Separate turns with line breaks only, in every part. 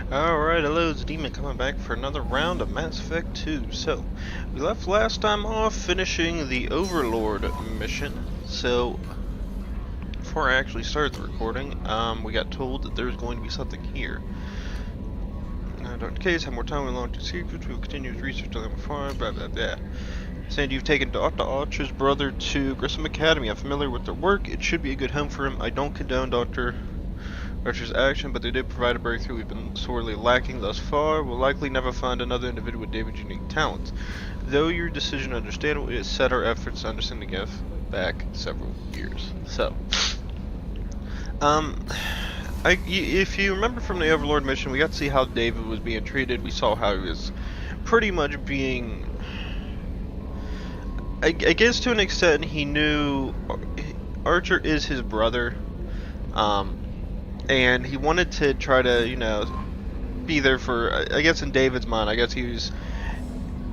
Alright, hello, it's Demon coming back for another round of Mass Effect 2. So, we left last time off finishing the Overlord mission. So, before I actually started the recording, we got told that there's going to be something here. Dr. Case, have more time to launch the secrets, we will continue with research on the farm, blah blah blah. Saying you've taken Dr. Archer's brother to Grissom Academy. I'm familiar with their work. It should be a good home for him. I don't condone Dr. Archer's action, but they did provide a breakthrough we've been sorely lacking thus far. We'll likely never find another individual with David's unique talents. Though your decision understandable, it has set our efforts to understand the gift back several years. So, if you remember from the Overlord mission, we got to see how David was being treated. We saw how he was pretty much being, I guess to an extent, he knew Archer is his brother. And he wanted to try to, you know, be there for, I guess in David's mind, I guess he was,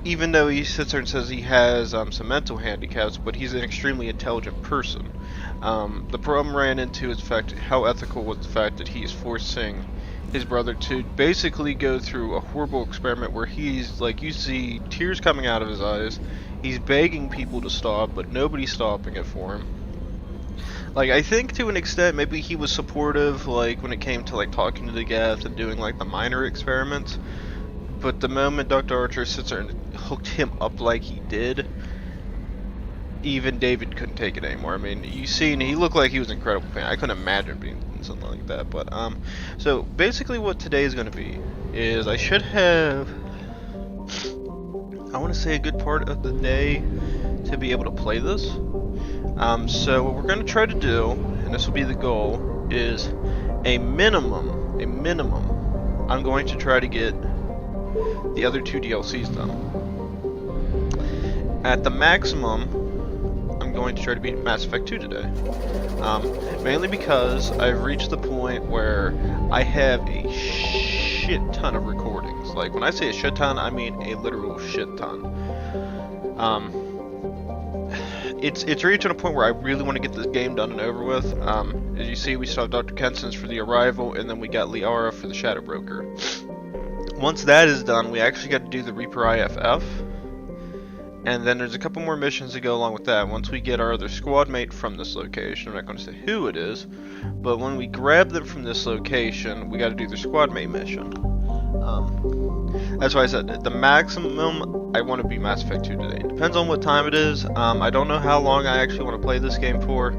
even though he sits there and says he has some mental handicaps, but he's an extremely intelligent person. The problem ran into is the fact, how ethical was the fact that he's forcing his brother to basically go through a horrible experiment where he's, like, you see tears coming out of his eyes, he's begging people to stop, but nobody's stopping it for him. Like, I think to an extent, maybe he was supportive, like, when it came to, like, talking to the guests and doing, like, the minor experiments. But the moment Dr. Archer sits there and hooked him up like he did, even David couldn't take it anymore. I mean, you seen, he looked like he was in incredible pain. I couldn't imagine being in something like that. But, so, basically what today is going to be is I should have, I want to say a good part of the day to be able to play this. So what we're going to try to do, and this will be the goal, is a minimum, I'm going to try to get the other two DLCs done. At the maximum, I'm going to try to beat Mass Effect 2 today. Mainly because I've reached the point where I have a shit ton of recordings. Like, when I say a shit ton, I mean a literal shit ton. It's reaching a point where I really want to get this game done and over with. As you see, we still have Dr. Kenson's for the Arrival, and then we got Liara for the Shadow Broker. Once that is done, we actually got to do the Reaper IFF, and then there's a couple more missions to go along with that. Once we get our other squad mate from this location, I'm not going to say who it is, but when we grab them from this location, we got to do the squad mate mission. That's why I said the maximum I want to be Mass Effect 2 today. It depends on what time it is. I don't know how long I actually want to play this game for.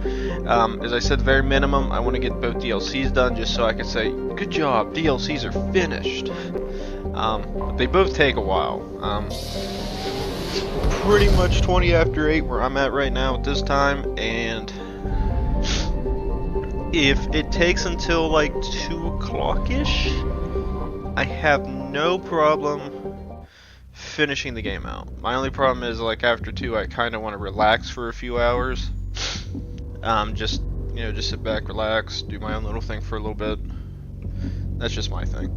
As I said, the very minimum, I want to get both DLCs done just so I can say, good job, DLCs are finished. They both take a while. Pretty much 20 after 8 where I'm at right now at this time, and if it takes until like 2 o'clock-ish, I have no problem finishing the game out. My only problem is, like, after 2, I kind of want to relax for a few hours. Just sit back, relax, do my own little thing for a little bit. That's just my thing.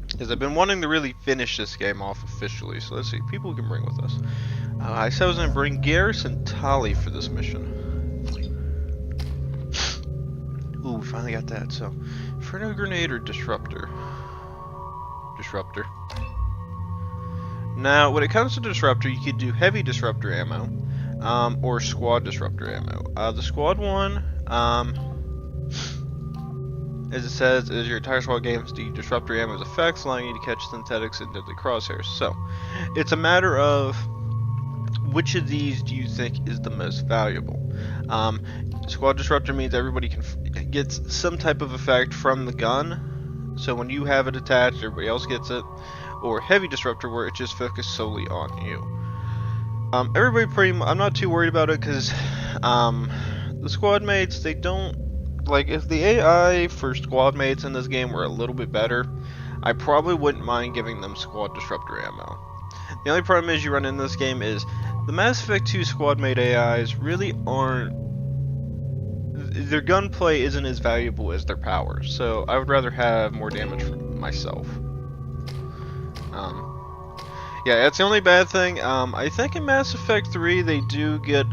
Because I've been wanting to really finish this game off officially, so let's see, people we can bring with us. I said I was going to bring Garrison Tali for this mission. Ooh, we finally got that. So, Inferno Grenade or Disruptor? Disruptor. Now, when it comes to Disruptor, you could do Heavy Disruptor ammo, or Squad Disruptor ammo. The Squad one, as it says, is your entire squad gains the Disruptor ammo's effects, allowing you to catch synthetics and deadly crosshairs. So, it's a matter of which of these do you think is the most valuable? Squad Disruptor means everybody gets some type of effect from the gun, so when you have it attached, everybody else gets it. Or Heavy Disruptor, where it just focuses solely on you. I'm not too worried about it, because the squad mates, they don't, like, if the AI for squad mates in this game were a little bit better, I probably wouldn't mind giving them Squad Disruptor ammo. The only problem is you run in this game is the Mass Effect 2 squad mate AIs really aren't, their gunplay isn't as valuable as their powers, so I would rather have more damage for myself. Yeah, that's the only bad thing. I think in Mass Effect 3 they do get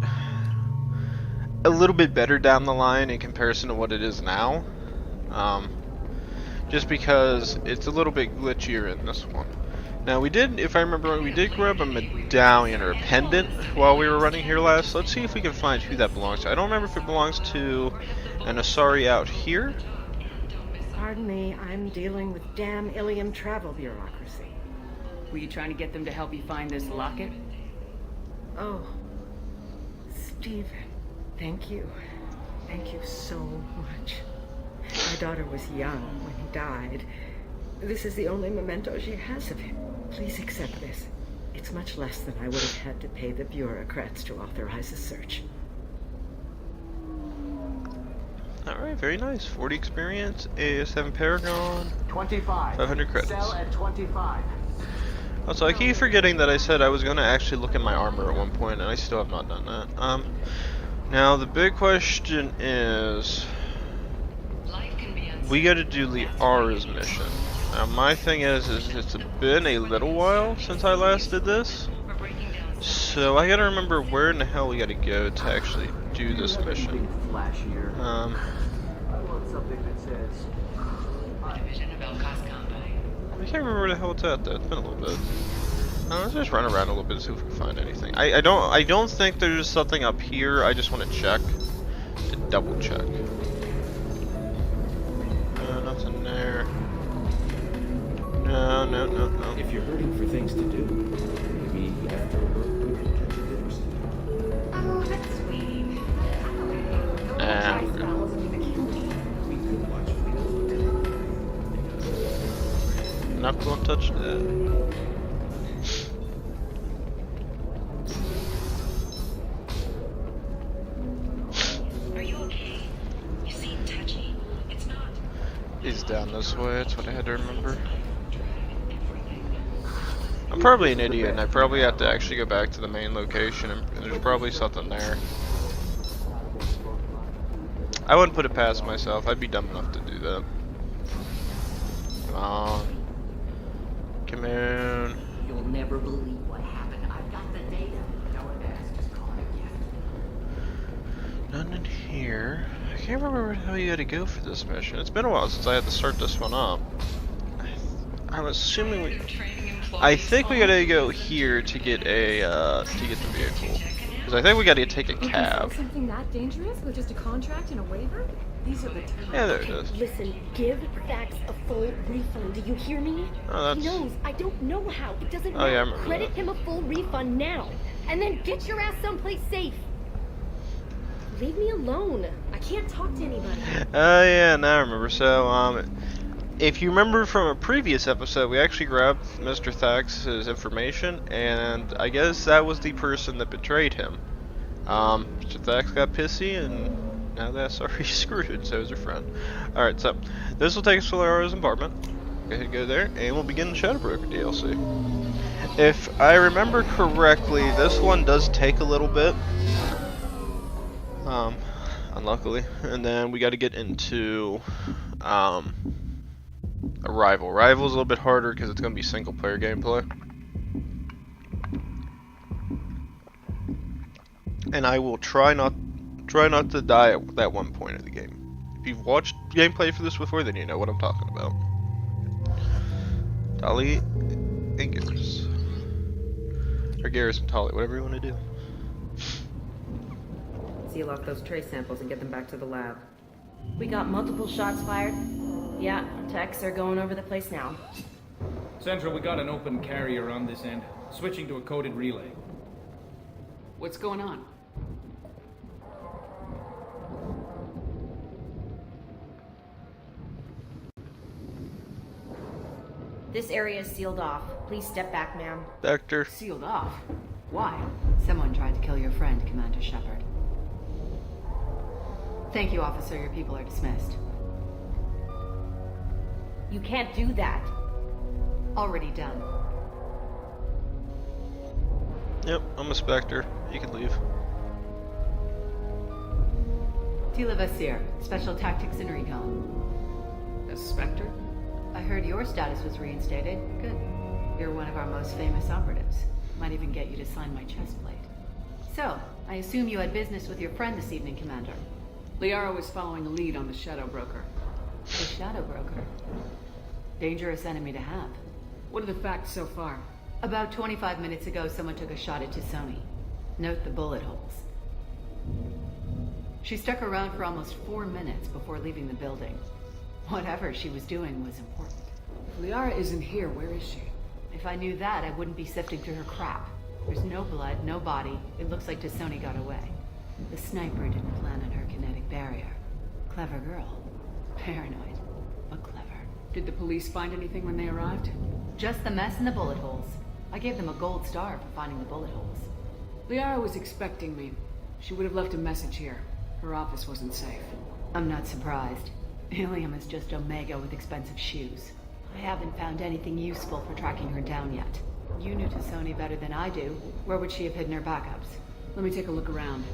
a little bit better down the line in comparison to what it is now. Just because it's a little bit glitchier in this one. Now we did, if I remember, we did grab a medallion or a pendant while we were running here last. Let's see if we can find who that belongs to. I don't remember if it belongs to an Asari out here.
Pardon me, I'm dealing with damn Ilium travel bureaucracy.
Were you trying to get them to help you find this locket?
Oh, Stephen, thank you. Thank you so much. My daughter was young when he died. This is the only memento she has of him. Please accept this. It's much less than I would have had to pay the bureaucrats to authorize the search.
Alright, very nice. 40 experience, A7 Paragon,
25.
500 credits.
Sell at 25.
Also, I keep forgetting that I said I was going to actually look at my armor at one point, and I still have not done that. Now, the big question is, we got to do Liara's mission. Now, my thing is it's been a little while since I last did this, so I got to remember where in the hell we got to go to actually do this mission.
I want something that says.
I can't remember where the hell it's at though. It's been a little bit. Let's just run around a little bit and see if we can find anything. I don't think there's something up here. I just want to check, to double check. Nothing there. No.
If you're hurting for things to do, maybe after work we could catch a dinner sometime.
Oh, that's sweet.
Nah.
We could watch videos.
Not gonna touch that.
Are you okay? You seem touchy. It's not.
He's down this way, that's what I had to remember. I'm probably an idiot, and I probably have to actually go back to the main location, and there's probably something there. I wouldn't put it past myself, I'd be dumb enough to do that. Come on. Come on.
You'll never believe what happened. I've got the data. No one asked, just call it again.
None in here. I can't remember where the hell you had to go for this mission. It's been a while since I had to start this one up. I'm assuming we... I think we gotta go here to get a, to get the vehicle. Because I think we gotta take a cab.
Something that dangerous with just a contract and a waiver? These are the terms.
Yeah, there it is.
Listen, give Thax a full refund. Do you hear me?
Oh,
He
that's...
knows. I don't know how. It doesn't
Oh, yeah, I
matter.
remember
Credit
that.
him a full refund now. And then get your ass someplace safe. Leave me alone. I can't talk to anybody.
Oh yeah, now I remember. So, if you remember from a previous episode, we actually grabbed Mr. Thax's information, and I guess that was the person that betrayed him. Mr. Thax got pissy, and now that's already screwed, so is her friend. Alright, so, this will take us to Liara's apartment. Go ahead and go there, and we'll begin the Shadow Broker DLC. If I remember correctly, this one does take a little bit. Unluckily. And then we got to get into, Arrival. Arrival's a little bit harder because it's going to be single player gameplay. And I will try not to die at that one point of the game. If you've watched gameplay for this before, then you know what I'm talking about. Tali and Garrus. Or Garrus and Tali, whatever you want to do.
Seal off those trace samples and get them back to the lab.
We got multiple shots fired. Yeah, techs are going over the place now.
Central, we got an open carrier on this end. Switching to a coded relay.
What's going on?
This area is sealed off. Please step back, ma'am.
Vector.
Sealed off? Why? Someone tried to kill your friend, Commander Shepard. Thank you, officer. Your people are dismissed.
You can't do that.
Already done.
Yep, I'm a Spectre. You can leave.
Tila Vasir, Special Tactics and Recon.
A Spectre?
I heard your status was reinstated. Good. You're one of our most famous operatives. Might even get you to sign my chest plate. So,
I assume you had business with your friend this evening, Commander.
Liara was following a lead on the Shadow Broker.
The Shadow Broker? Dangerous enemy to have.
What are the facts so far?
About 25 minutes ago, someone took a shot at Sony. Note the bullet holes. She stuck around for almost 4 minutes before leaving the building. Whatever she was doing was important.
If Liara isn't here, where is she?
If I knew that, I wouldn't be sifting through her crap. There's no blood, no body. It looks like Sony got away. The sniper didn't plan on her kinetic barrier. Clever girl. Paranoid, but clever.
Did the police find anything when they arrived?
Just the mess and the bullet holes. I gave them a gold star for finding the bullet holes.
Liara was expecting me. She would have left a message here. Her office wasn't safe.
I'm not surprised. Helium is just Omega with expensive shoes. I haven't found anything useful for tracking her down yet. You knew Sony better than I do. Where would she have hidden her backups?
Let me take a look around.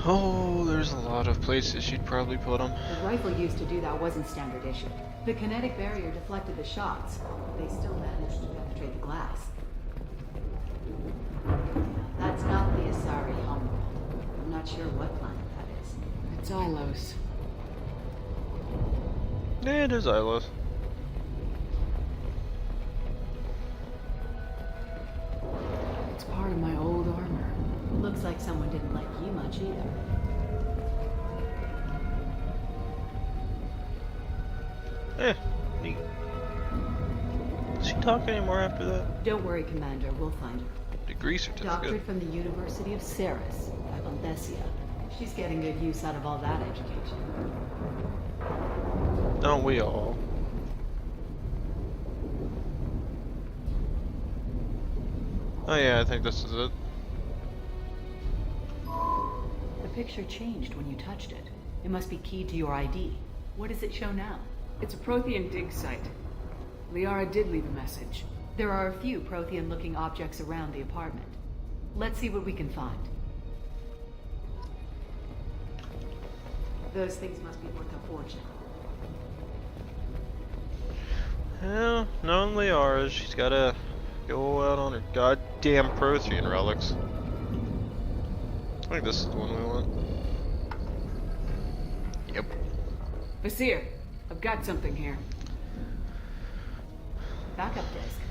Oh, there's a lot of places she'd probably put them.
The rifle used to do that wasn't standard issue. The kinetic barrier deflected the shots, but they still managed to penetrate the glass. That's not the Asari homeworld. I'm not sure what planet that is.
It's Ilos.
Yeah, it is Ilos.
It's part of my old armor.
Looks like someone didn't like you much either.
Neat. Does she talk anymore after that?
Don't worry, Commander. We'll find her.
Degree certificate.
Doctorate from the University of Ceres, by Valdesia. She's getting good use out of all that education.
Don't we all? Oh yeah, I think this is it.
The picture changed when you touched it. It must be keyed to your ID. What does it show now?
It's a Prothean dig site. Liara did leave a message.
There are a few Prothean-looking objects around the apartment. Let's see what we can find. Those things must be worth a fortune.
Well, knowing Liara, she's gotta go out on her goddamn Prothean relics. I think this is the one we want. Yep.
Vasir, I've got something here.
Backup disk.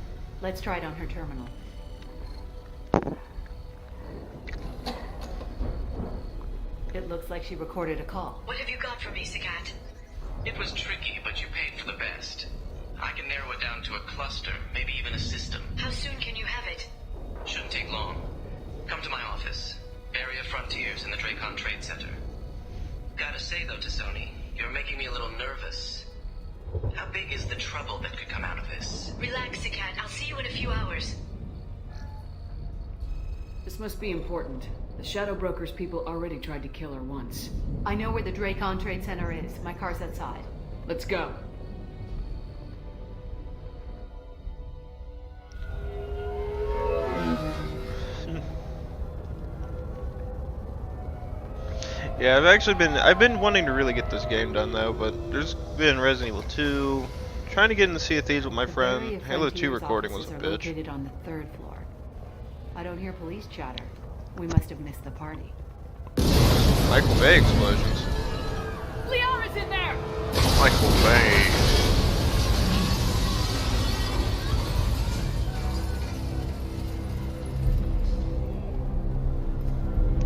Let's try it on her terminal. It looks like she recorded a call.
What have you got for me, Sagat?
It was tricky, but you paid for the best. I can narrow it down to a cluster, maybe even a system.
How soon can you have it?
Shouldn't take long. Come to my office. Area Frontiers in the Dracon Trade Center. Gotta say though, Sony, you're making me a little nervous. How big is the trouble that could come out of this?
Relax, Sagat. I'll see you in a few hours.
This must be important. The Shadow Broker's people already tried to kill her once.
I know where the Dracon Trade Center is. My car's outside.
Let's go.
Yeah, I've been wanting to really get this game done though, but there's been Resident Evil 2, trying to get in the Sea of Thieves with my friend. Halo 2 recording was a bitch.
Located on the 3rd floor. I don't hear police chatter. We must have missed the party.
Michael Bay explosions.
Liara's in there!
Michael Bay.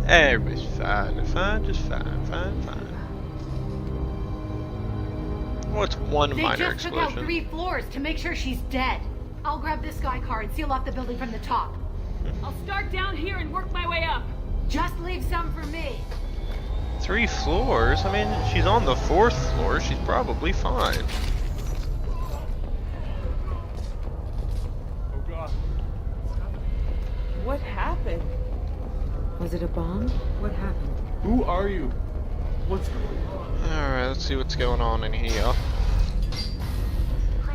Everybody's fine, just fine. What's one minor
They just took out
explosion?
3 floors to make sure she's dead. I'll grab this guy car and seal off the building from the top.
I'll start down here and work my way up.
Just leave some for me.
3 floors? I mean, she's on the 4th floor. She's probably fine.
Oh god.
What happened?
Was it a bomb? What happened?
Who are you? What's going on?
Alright, let's see what's going on in here. I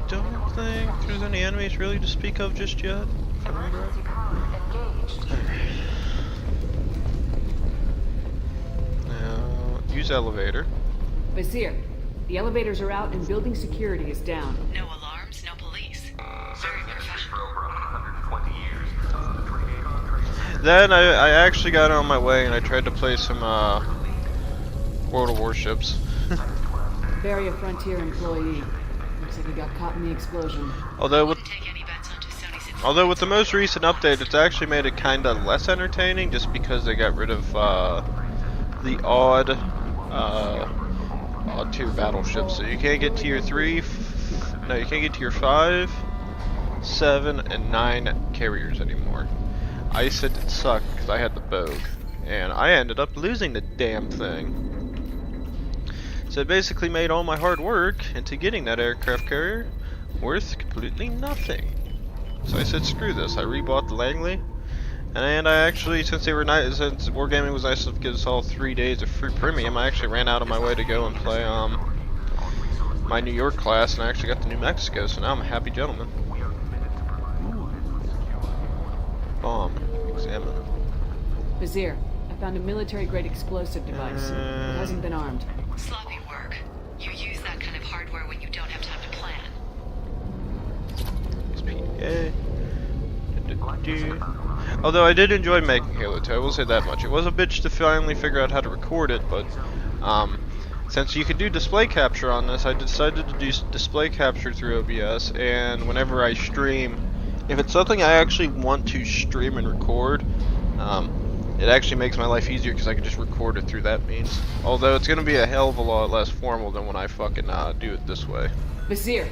don't think there's any enemies really to speak of just yet. If I remember right. Now, use elevator.
Vasir, the elevators are out and building security is down.
No alarms, no police. Very professional.
Then I actually got on my way and I tried to play some World of Warships.
Barrier Frontier employee. Looks like he got caught in the explosion.
Although with the most recent update, it's actually made it kind of less entertaining, just because they got rid of the odd tier battleships. So you can't get tier 3. No, you can't get tier 5, 7, and 9 carriers anymore. I said it sucked because I had the Bogue, and I ended up losing the damn thing. So it basically made all my hard work into getting that aircraft carrier worth completely nothing. So I said, screw this. I rebought the Langley, and I actually, since Wargaming was nice enough to give us all 3 days of free premium, I actually ran out of my way to go and play my New York class, and I actually got to New Mexico. So now I'm a happy gentleman. Bomb. Examine.
Vizier, I found a military-grade explosive device. It hasn't been armed.
Sloppy work. You use that kind of hardware when you don't have time to plan.
Although I did enjoy making Halo 2, I will say that much. It was a bitch to finally figure out how to record it, but since you could do display capture on this, I decided to do display capture through OBS, and whenever I stream, if it's something I actually want to stream and record, it actually makes my life easier because I can just record it through that means. Although it's going to be a hell of a lot less formal than when I fucking do it this way.
Vizier,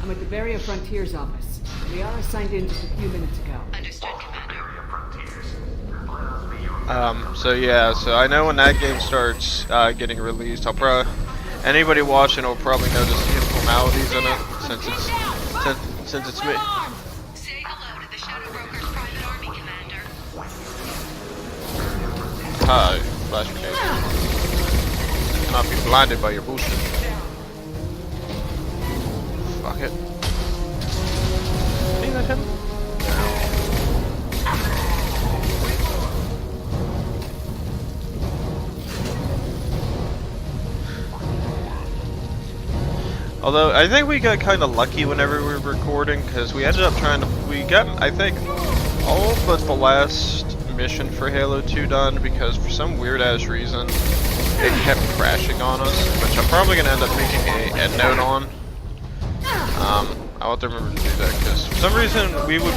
I'm at the Barrier Frontier's office. Liara signed in just a few minutes ago.
Understood, Commander.
So yeah, so I know when that game starts getting released, anybody watching will probably notice the informalities in it, since it's me.
Say hello to the Shadow Broker's private army, Commander.
Hi, Flash Grenade. Cannot be blinded by your bullshit. Fuck it. Ain't that him? Although, I think we got kind of lucky whenever we were recording, because we ended up we got, I think, all but the last mission for Halo 2 done, because for some weird-ass reason, it kept crashing on us, which I'm probably going to end up making a endnote on. I'll have to remember to do that, because for some reason, we would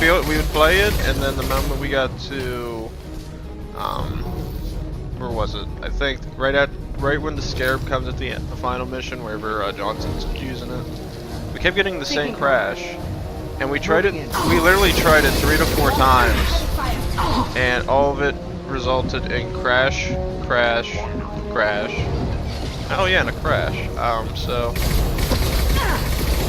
play it, and then the moment we got to, where was it? I think right when the Scarab comes at the end, the final mission, wherever Johnson's using it, we kept getting the same crash, and we literally tried it 3 to 4 times, and all of it resulted in crash, crash, crash. Oh yeah, and a crash. So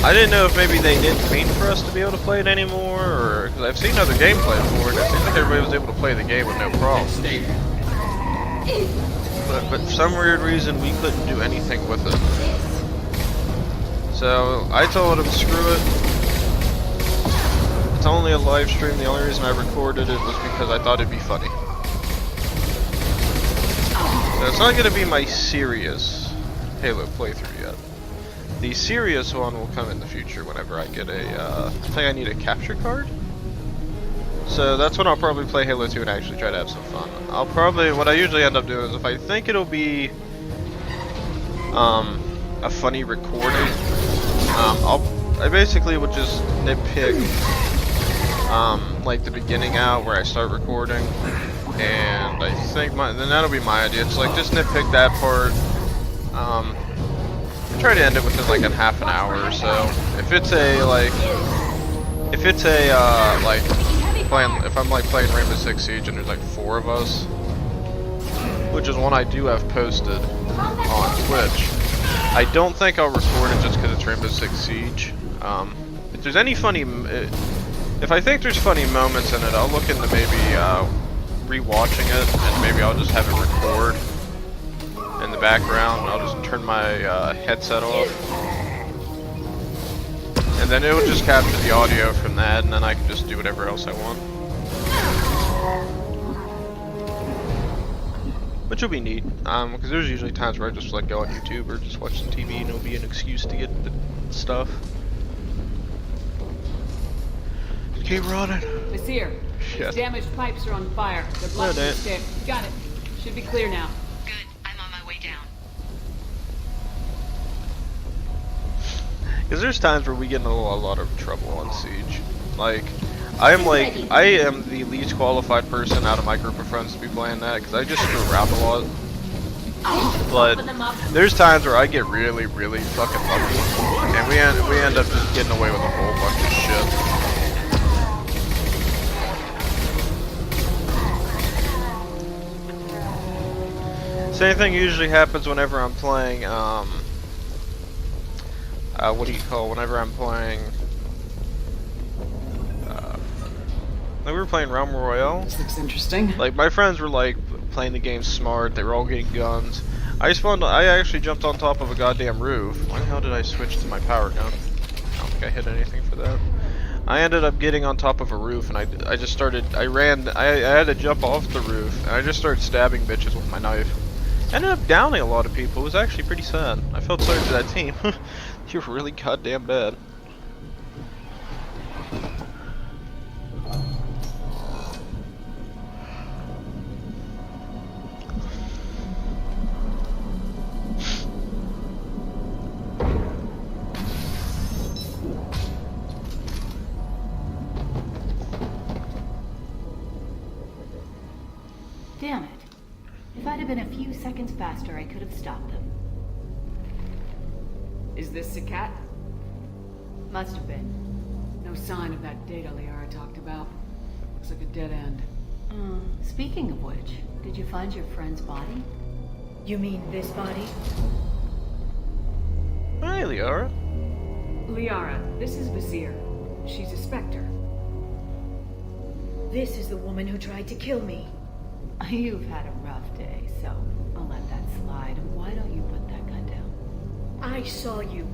I didn't know if maybe they didn't mean for us to be able to play it anymore, or because I've seen other gameplay for it. It seems like everybody was able to play the game with no problem. But for some weird reason, we couldn't do anything with it. So I told him, screw it. It's only a live stream. The only reason I recorded it was because I thought it'd be funny. So it's not going to be my serious Halo playthrough yet. The serious one will come in the future whenever I get I think I need a capture card. So that's when I'll probably play Halo 2 and actually try to have some fun. What I usually end up doing is, if I think it'll be a funny recording, I basically would just nitpick like the beginning out where I start recording, and I think then that'll be my idea. It's like just nitpick that part. Try to end it within like a half an hour or so. If I'm like playing Rainbow Six Siege and there's like 4 of us, which is one I do have posted on Twitch, I don't think I'll record it just because it's Rainbow Six Siege. If there's any if I think there's funny moments in it, I'll look into maybe rewatching it, and maybe I'll just have it record in the background. I'll just turn my headset off, and then it will just capture the audio from that, and then I can just do whatever else I want. Which will be neat, because there's usually times where I just like go on YouTube or just watch some TV, and it'll be an excuse to get the stuff. Keep running.
Vizier,
Shit.
Damaged pipes are on fire. They're
No,
blocking the
damn.
escape. Got it. Should be clear now.
Good. I'm on my way down.
Because there's times where we get in a lot of trouble on Siege. Like, I am the least qualified person out of my group of friends to be playing that because I just screw around a lot. But there's times where I get really, really fucking lucky, and we end up just getting away with a whole bunch of shit. Same thing usually happens whenever I'm playing, what do you call, whenever I'm playing, we were playing Realm Royale.
This looks interesting.
Like, my friends were like playing the game smart, they were all getting guns. I actually jumped on top of a goddamn roof. Why the hell did I switch to my power gun? I don't think I hit anything for that. I ended up getting on top of a roof and I had to jump off the roof and I just started stabbing bitches with my knife. Ended up downing a lot of people. It was actually pretty sad. I felt sorry for that team. You were really goddamn bad.
Damn it. If I'd have been a few seconds faster, I could have stopped them.
Is this the cat?
Must have been.
No sign of that data Liara talked about. Looks like a dead end.
Speaking of which, did you find your friend's body?
You mean this body?
Hi, Liara.
Liara, this is Vizier. She's a Spectre.
This is the woman who tried to kill me.
You've had a rough day, so I'll let that slide. Why don't you put that gun down?
I saw you.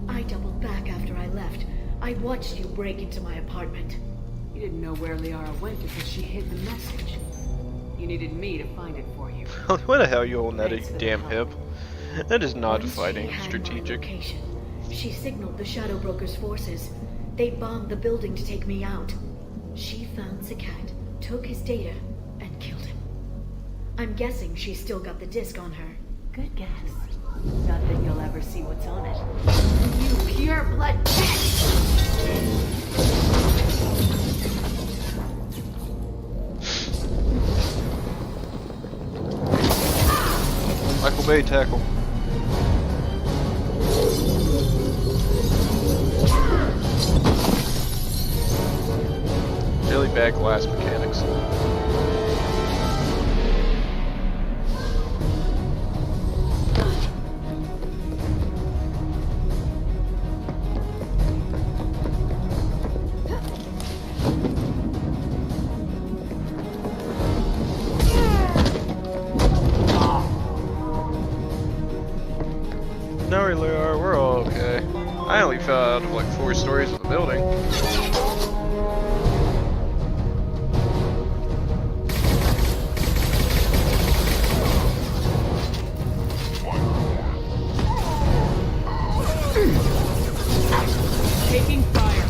I doubled back after I left. I watched you break into my apartment.
You didn't know where Liara went because she hid the message. You needed me to find it for you.
What the hell are you holding that
Thanks for the
damn
help.
hip? That is not
Once
fighting
she had my
strategic.
location, she signaled the Shadow Broker's forces. They bombed the building to take me out. She found Zakat, took his data, and killed him. I'm guessing she's still got the disc on her.
Good guess. Not that you'll ever see what's on it. You pure blood bitch!
Michael Bay tackle. Really bad glass mechanics. No, Liara, we're all okay. I only fell out of like 4 stories of the building.
Taking fire.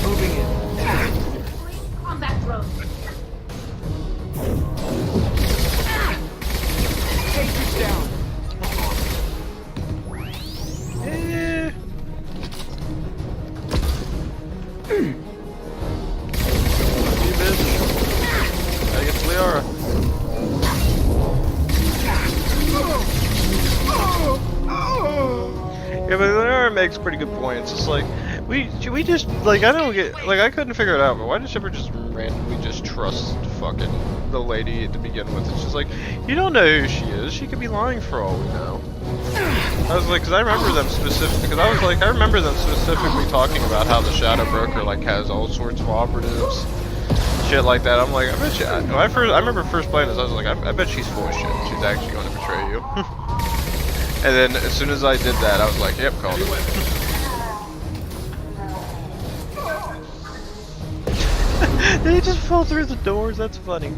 Moving in.
On that road.
Take this down.
Eh. You bitch. I get Liara. Yeah, but Liara makes pretty good points. It's like we just like I don't get like I couldn't figure it out. But why did Shepard just randomly just trust fucking the lady to begin with? It's just like you don't know who she is. She could be lying for all we know. I was like, because I remember them specifically. Because I was like, I remember them specifically talking about how the Shadow Broker like has all sorts of operatives, shit like that. I'm like, I bet you. I remember first playing this. I was like, I bet she's full of shit. She's actually going to betray you. And then as soon as I did that, I was like, yep, called it. Did he just fall through the doors? That's funny.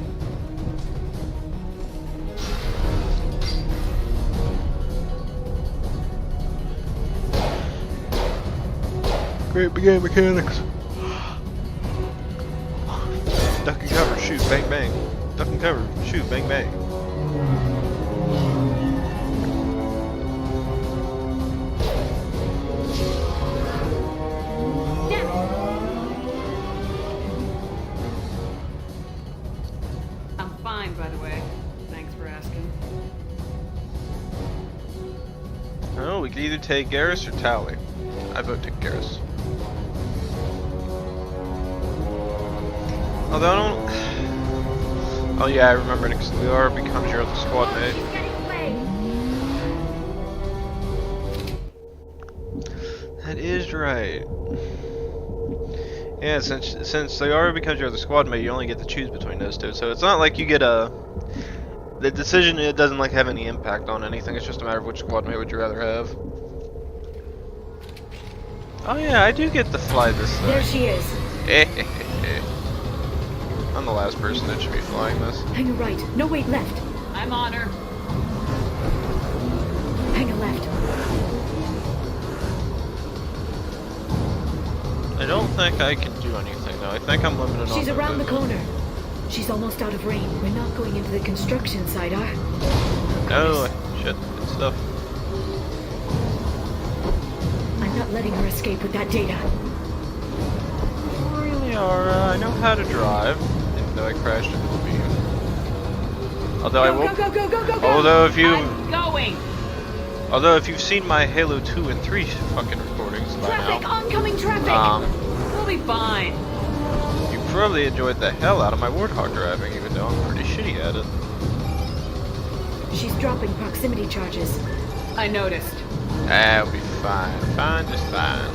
Great big game mechanics. Duck and cover, shoot, bang bang. Duck and cover, shoot, bang bang.
I'm fine, by the way. Thanks for asking.
Oh, we could either take Garrus or Tally. I vote take Garrus. Although I don't... Oh yeah, I remember it, because Liara becomes your other squad mate. That is right. Yeah, since Liara becomes your other squad mate, you only get to choose between those two. So it's not like you get a... The decision, it doesn't like have any impact on anything. It's just a matter of which squad mate would you rather have. Oh yeah, I do get to fly this thing.
There she is.
I'm the last person that should be flying this.
Hang a right. No, wait, left.
I'm on her.
Hang a left.
I don't think I can do anything though. I think I'm limited on
She's around the
movement.
corner. She's almost out of range. We're not going into the construction site, are?
No, shit, good stuff.
I'm not letting her escape with that data.
Really, I know how to drive, even though I crashed into the beam. Although I will.
Go!
Although if you.
I'm going.
Although if you've seen my Halo 2 and 3 fucking recordings by
Traffic!
now,
Oncoming traffic!
We'll be fine.
you probably enjoyed the hell out of my Warthog driving, even though I'm pretty shitty at it.
She's dropping proximity charges.
I noticed.
I'll be fine. Fine, just fine.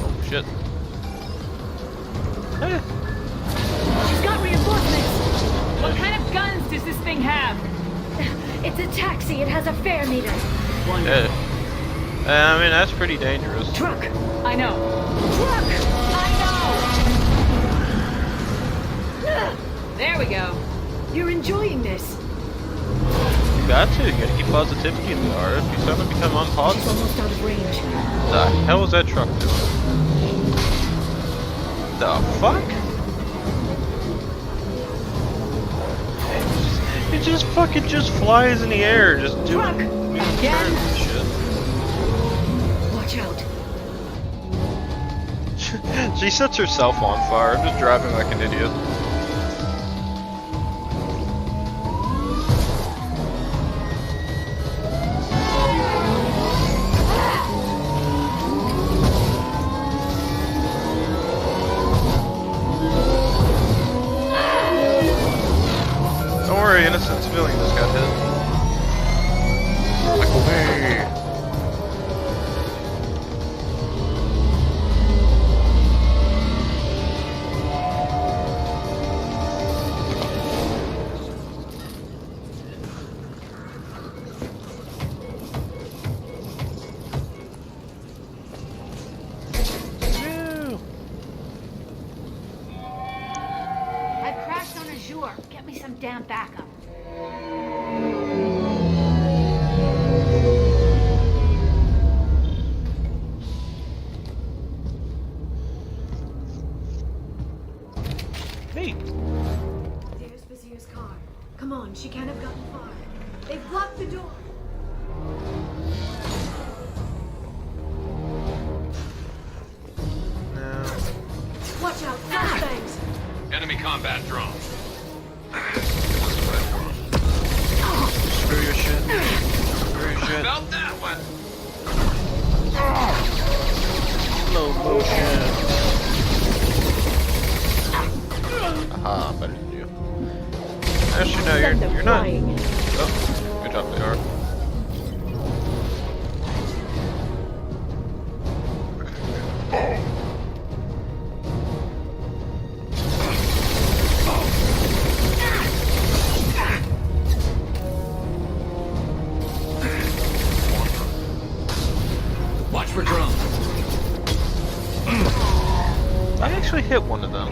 Oh, shit.
She's got reinforcements!
What kind of guns does this thing have?
It's a taxi. It has a fare meter.
Wonderful.
I mean, that's pretty dangerous.
Truck!
I know.
Truck!
I know! There we go.
You're enjoying this.
You got to. You gotta keep positivity in the art. If you suddenly become
She's
unpositive,
almost out of range.
the hell is that truck doing? The fuck? It just fucking just flies in the air, just doing
Truck!
turns
Again?
and shit.
Watch out.
She sets herself on fire. I'm just driving like an idiot. Don't worry, innocent civilian just got hit. Like, hey.
I've crashed on Azure. Get me some damn backup.
Hey.
There's Vizier's car. Come on, she can't have gotten far. They've blocked the door.
No.
Watch out, flashbangs.
Enemy combat drone.
Screw your shit. Screw your shit.
About that one.
Slow motion. Aha, better than you. Actually, no, you're not. Oh, good job, they are.
Watch for drone.
I actually hit one of them.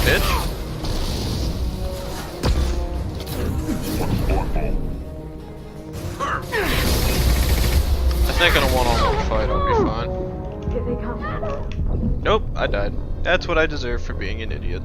bitch. I think in a one-on-one fight I'll be fine.
Here they come.
Nope, I died. That's what I deserve for being an idiot.